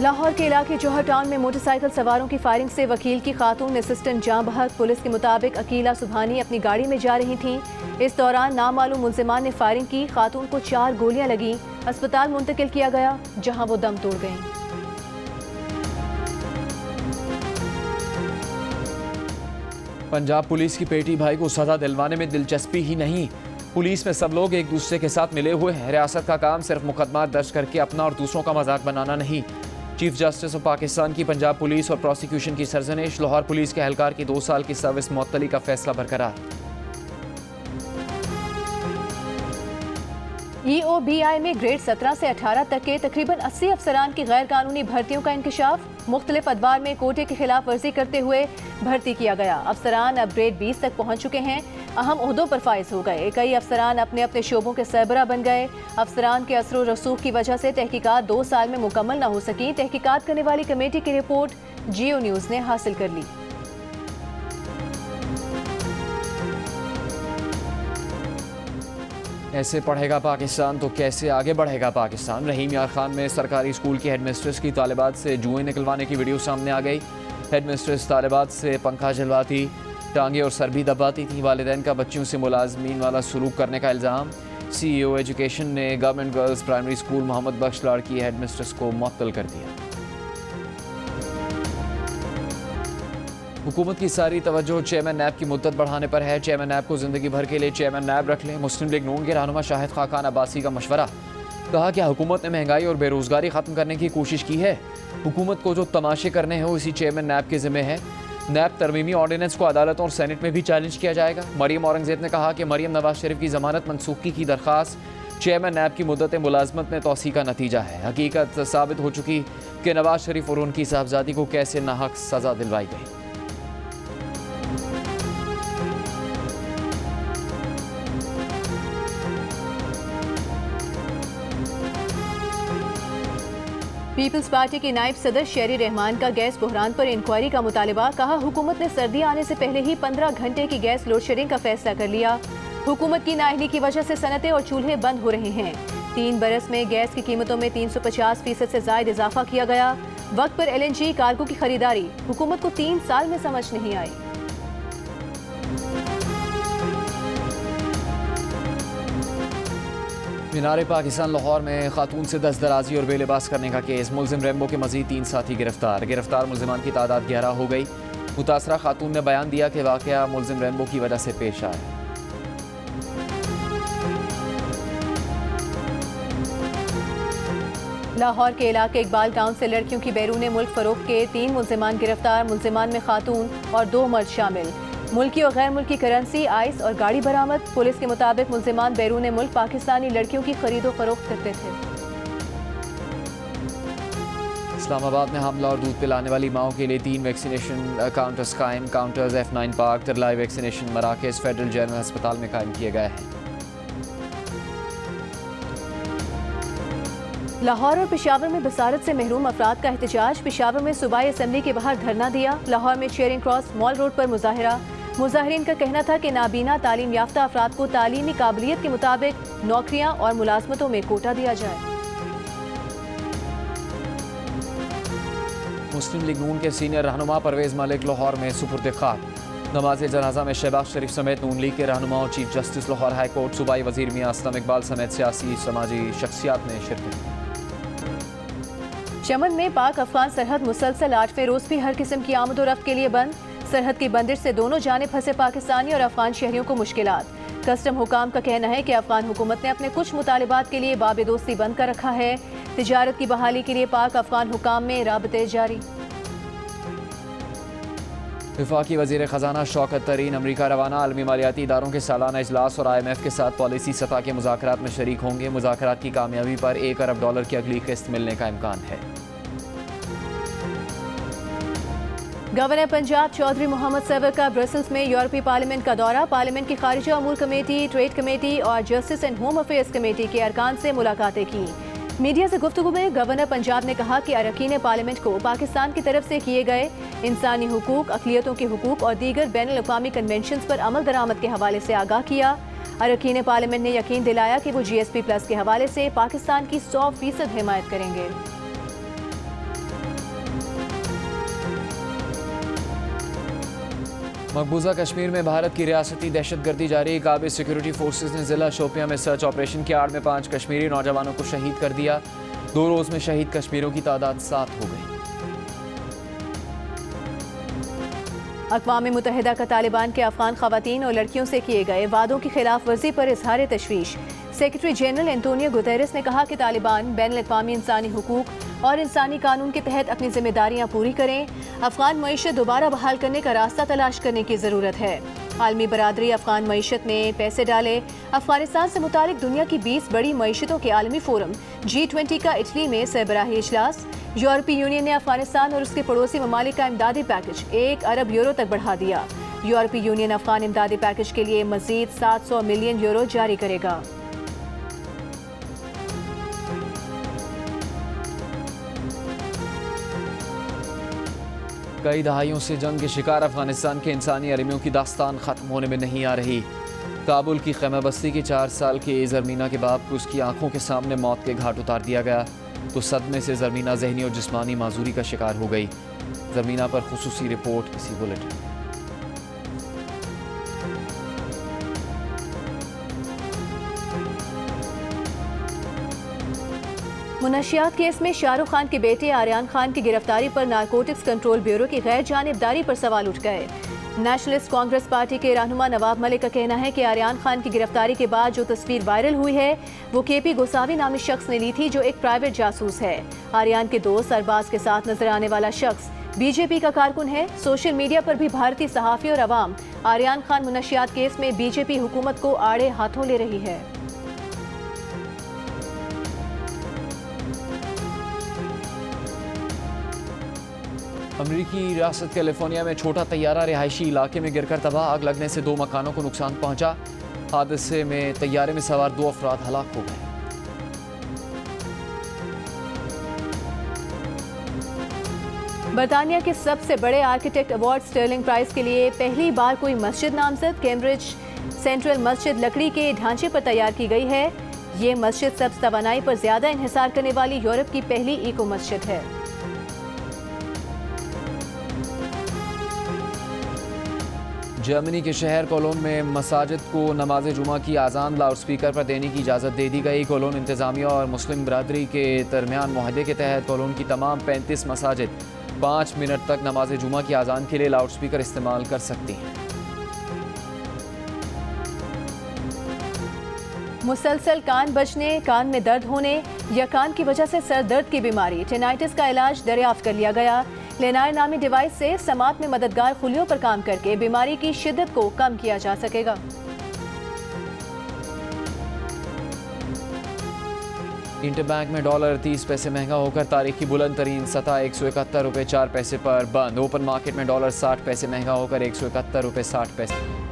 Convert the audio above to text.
लाहौर के इलाके जौहर टाउन में मोटरसाइकिल सवारों की फायरिंग से वकील की खातून असिस्टेंट जाँ बहक। पुलिस के मुताबिक अकीला सुबहानी अपनी गाड़ी में जा रही थीं। इस दौरान नामालूम मुलजिमान ने फायरिंग की। खातून को 4 गोलियां लगी। अस्पताल मुंतकिल किया गया, जहां वो दम तोड़ गईं। पंजाब पुलिस की पेटी भाई को सजा दिलवाने में दिलचस्पी ही नहीं। पुलिस में सब लोग एक दूसरे के साथ मिले हुए हैं। रियासत का काम सिर्फ मुकदमा दर्ज करके अपना और दूसरों का मजाक बनाना नहीं। चीफ जस्टिस ऑफ पाकिस्तान की पंजाब पुलिस और प्रोसिक्यूशन की सरजनिश। लाहौर पुलिस के एहलकार की 2 साल की सर्विस मुअत्तली का फैसला बरकरार। EOBI में ग्रेड 17 से 18 तक के तकरीबन 80 अफसरान की गैर कानूनी भर्तियों का इंकशाफ। मुख्तलिफ अदवार में कोटे की खिलाफ वर्जी करते हुए भर्ती किया गया। अफसरान अब ग्रेड 20 तक पहुंच चुके हैं। अहम ओहदों पर फाइज हो गए। कई अफसरान अपने अपने शोबों के सरबरा बन गए। अफसरान के असर रसूख की वजह से तहकीकात 2 साल में मुकम्मल न हो सकी। तहकीकात करने वाली कमेटी की रिपोर्ट जियो न्यूज़ ने हासिल कर ली। ऐसे पढ़ेगा पाकिस्तान तो कैसे आगे बढ़ेगा पाकिस्तान। रहीम यार खान में सरकारी स्कूल की हेडमिस्ट्रेस की तालिबात से जुएं निकलवाने की वीडियो सामने आ गई। हेडमिस्ट्रेस तालिबात से पंखा जलवाती, टांगे और सर भी दबाती थी। वालिदैन का बच्चियों से मुलाजमीन वाला सलूक करने का इल्ज़ाम। CEO एजुकेशन ने government girls primary school Mohammad Bakhsh लाड़ की हेडमिस्ट्रेस को मुअत्तल कर दिया। हुकूमत की सारी तवज्जो चेयरमैन नैब की मुद्दत बढ़ाने पर है। चेयरमैन नैब को जिंदगी भर के लिए चेयरमैन नैब रख लें। मुस्लिम लीग नून के रहनुमा शाहिद खाकान अब्बासी का मशवरा। कहा कि हुकूमत ने महंगाई और बेरोजगारी खत्म करने की कोशिश की है। हुकूमत को जो तमाशे करने हैं वो इसी चेयरमैन नैब के जिम्मे है। नैब तरमीमी ऑर्डिनेंस को अदालतों और सेनेट में भी चैलेंज किया जाएगा। मरियम औरंगजेब ने कहा कि मरियम नवाज शरीफ की जमानत मनसूखी की दरख्वास्त चेयरमैन नैब की मुद्दत मुलाजमत में तोसी का नतीजा है। हकीकत साबित हो चुकी कि नवाज शरीफ और उनकी साहबजादी को कैसे नाहक सजा दिलवाई गई। पीपल्स पार्टी के नायब सदर शेरी रहमान का गैस बहरान पर इंक्वायरी का मुतालबा। कहा हुकूमत ने सर्दी आने से पहले ही 15 घंटे की गैस लोड शेडिंग का फैसला कर लिया। हुकूमत की नाअहली की वजह से सनतें और चूल्हे बंद हो रहे हैं। 3 बरस में गैस की कीमतों में 350% से ज्यादा इजाफा किया गया। वक्त पर LNG कार्गो की खरीदारी हुकूमत को 3 साल में समझ नहीं आई। मीनार पाकिस्तान लाहौर में खातून से दस्तदराजी और बेलिबास करने का केस। मुलजिम रेम्बो के मजीद 3 साथी गिरफ्तार मुलजिमान की तादाद 11 हो गई। मुतासरा खातून ने बयान दिया कि वाकया मुलजिम रेम्बो की वजह से पेश आया। लाहौर के इलाके इकबाल गांव से लड़कियों की बैरून मुल्क फरोख्त के 3 मुलजिमान गिरफ्तार। मुलजिमान में खातून और 2 मर्द शामिल। मुल्की और गैर मुल्की करेंसी, आइस और गाड़ी बरामद। पुलिस के मुताबिक मुलजिमान बैरून मुल्क पाकिस्तानी लड़कियों की खरीदो फरोख्त करते थे। इस्लामाबाद में हमला और दूध पिलाने वाली माओं के लिए 3 वैक्सीनेशन काउंटर्स कायम। Counters F9 park, Tarlai vaccination मराकज फेडरल जनरल अस्पताल में कायम किए गए हैं। लाहौर और पेशावर में बसारत से महरूम अफराद का एहतजाज। पेशावर में सूबाई असम्बली के बाहर धरना दिया। लाहौर में चेयरिंग क्रॉस मॉल रोड पर मुजाहिरा। मुजाहिरीन का कहना था कि नाबीना तालीम याफ्ता अफराद को तालीमी काबिलियत के मुताबिक नौकरियां और मुलाजमतों में कोटा दिया जाए। मुस्लिम लीग नून के सीनियर रहनुमा परवेज मलिक लाहौर में सुपुर्द खाक। नमाज जनाजा में शहबाज शरीफ समेत नून लीग के रहनुमाओं, chief justice Lahore high court, सूबाई वजीर मियां असलम इकबाल समेत सियासी समाजी शख्सियात ने शिरकत। चमन में पाक अफगान सरहद मुसलसल 8वें रोज भी हर किस्म की आमदोरफ्त के लिए बंद। सरहद की बंदिश से दोनों जाने फंसे पाकिस्तानी और अफगान शहरियों को मुश्किलात। कस्टम हुकाम का कहना है कि अफगान हुकूमत ने अपने कुछ मुतालिबात के लिए बाब दोस्ती बंद कर रखा है। तिजारत की बहाली के लिए पाक अफगान हुकाम में राबते जारी। वफाकी वजीर खजाना शौकत तरीन अमरीका रवाना। आलमी मालियाती इदारों के सालाना इजलास और IMF के साथ पॉलिसी सतह के मुज़ाकरात में शरीक होंगे। मुज़ाकरात की कामयाबी पर $1 अरब की अगली किस्त मिलने का इम्कान है। गवर्नर पंजाब चौधरी मोहम्मद सवर का ब्रसल्स में यूरोपीय पार्लियामेंट का दौरा। पार्लियामेंट की खारिजा अमूर कमेटी, ट्रेड कमेटी और justice and home affairs committee के अरकान से मुलाकातें की। मीडिया से गुफ्तगू में गवर्नर पंजाब ने कहा कि अरकान पार्लियामेंट को पाकिस्तान की तरफ से किए गए इंसानी हुकूक, अक़लियतों के हुकूक और दीगर बैनुल अक़वामी कन्वेंशन पर अमल दरामद के हवाले से आगाह किया। अरकान पार्लियामेंट ने यकीन दिलाया कि वो GSP+ के हवाले से पाकिस्तान की 100% हिमायत करेंगे। मकबूजा कश्मीर में भारत की रियासती दहशतगर्दी जारी। काबिल सिक्योरिटी फोर्सेज ने जिला शोपियां में सर्च ऑपरेशन की आड़ में 5 कश्मीरी नौजवानों को शहीद कर दिया। 2 रोज में शहीद कश्मीरियों की तादाद 7 हो गई। अक़वाम मुत्तहिदा का तालिबान के अफगान ख़वातीन और लड़कियों से किए गए वादों की खिलाफ वर्जी पर इजहार तशवीश। सेक्रेटरी जनरल एंटोनियो गुतेरेस ने कहा कि तालिबान बैनुल-अक़वामी इंसानी हुकूक और इंसानी कानून के तहत अपनी जिम्मेदारियां पूरी करें। अफगान मईशत दोबारा बहाल करने का रास्ता तलाश करने की ज़रूरत है। आलमी बरादरी अफगान मईशत में पैसे डाले। अफगानिस्तान से मुतालिक दुनिया की 20 बड़ी मईशतों के आलमी फोरम G20 का इटली में सरबराही इजलास। यूरोपीय यूनियन ने अफगानिस्तान और उसके पड़ोसी ममालिक का इमदादी पैकेज 1 अरब यूरो तक बढ़ा दिया। यूरोपीय यूनियन अफगान इमदादी पैकेज के लिए मजीद 700 मिलियन यूरो जारी करेगा। कई दहाइयों से जंग के शिकार अफगानिस्तान के इंसानी अलमियों की दास्तान ख़त्म होने में नहीं आ रही। काबुल की खैमा बस्ती की 4 साल की ज़रमीना के बाप को उसकी आंखों के सामने मौत के घाट उतार दिया गया तो सदमे से ज़रमीना जहनी और जिस्मानी माजूरी का शिकार हो गई। ज़रमीना पर खुसूसी रिपोर्ट इसी बुलेटिन। मुनशियात केस में शाहरुख खान के बेटे आर्यन खान की गिरफ्तारी पर नारकोटिक्स कंट्रोल ब्यूरो की गैर जानिबदारी पर सवाल उठ गए। नेशनलिस्ट कांग्रेस पार्टी के रहनुमा नवाब मलिक का कहना है कि आर्यन खान की गिरफ्तारी के बाद जो तस्वीर वायरल हुई है वो KP गोसावी नामी शख्स ने ली थी, जो एक प्राइवेट जासूस है। आर्यन के दोस्त अरबाज के साथ नजर आने वाला शख्स BJP का कारकुन है। सोशल मीडिया पर भी भारतीय सहाफ़ी और अवाम आर्यन खान मुनशियात केस में BJP हुकूमत को आड़े हाथों ले रही है। अमरीकी रियासत कैलिफोर्निया में छोटा तैयारा रिहायशी इलाके में गिरकर तबाह। आग लगने से 2 मकानों को नुकसान पहुंचा। हादसे में तैयारे में सवार 2 अफराद हलाक हो गए। बरतानिया के सबसे बड़े आर्किटेक्ट अवार्ड स्टर्लिंग प्राइज के लिए पहली बार कोई मस्जिद नामजद। कैम्ब्रिज सेंट्रल मस्जिद लकड़ी के ढांचे पर तैयार की गई है। ये मस्जिद सब्ज तवानाई पर ज्यादा इन्हिसार करने वाली यूरोप की पहली इको मस्जिद है। जर्मनी के शहर कोलोन में मसाजिद को नमाज जुमा की आज़ान लाउड स्पीकर पर देने की इजाज़त दे दी गई। कोलोन इंतज़ामिया और मुस्लिम बरादरी के दरमियान मुआहदे के तहत कोलोन की तमाम 35 मसाजिद 5 मिनट तक नमाज जुमा की आज़ान के लिए लाउड स्पीकर इस्तेमाल कर सकती हैं। मुसलसल कान बजने, कान में दर्द होने या कान की वजह से सर दर्द की बीमारी टेनाइटिस का इलाज दरियाफ्त कर लिया गया। लेनायर नामी डिवाइस से समात में मददगार खुलियों पर काम करके बीमारी की शिद्दत को कम किया जा सकेगा। इंटरबैंक में डॉलर 30 पैसे महंगा होकर तारीख की बुलंद तरीन सतह 171 रुपये 4 पैसे पर बंद। ओपन मार्केट में डॉलर 60 पैसे महंगा होकर 171 रुपये 60 पैसे।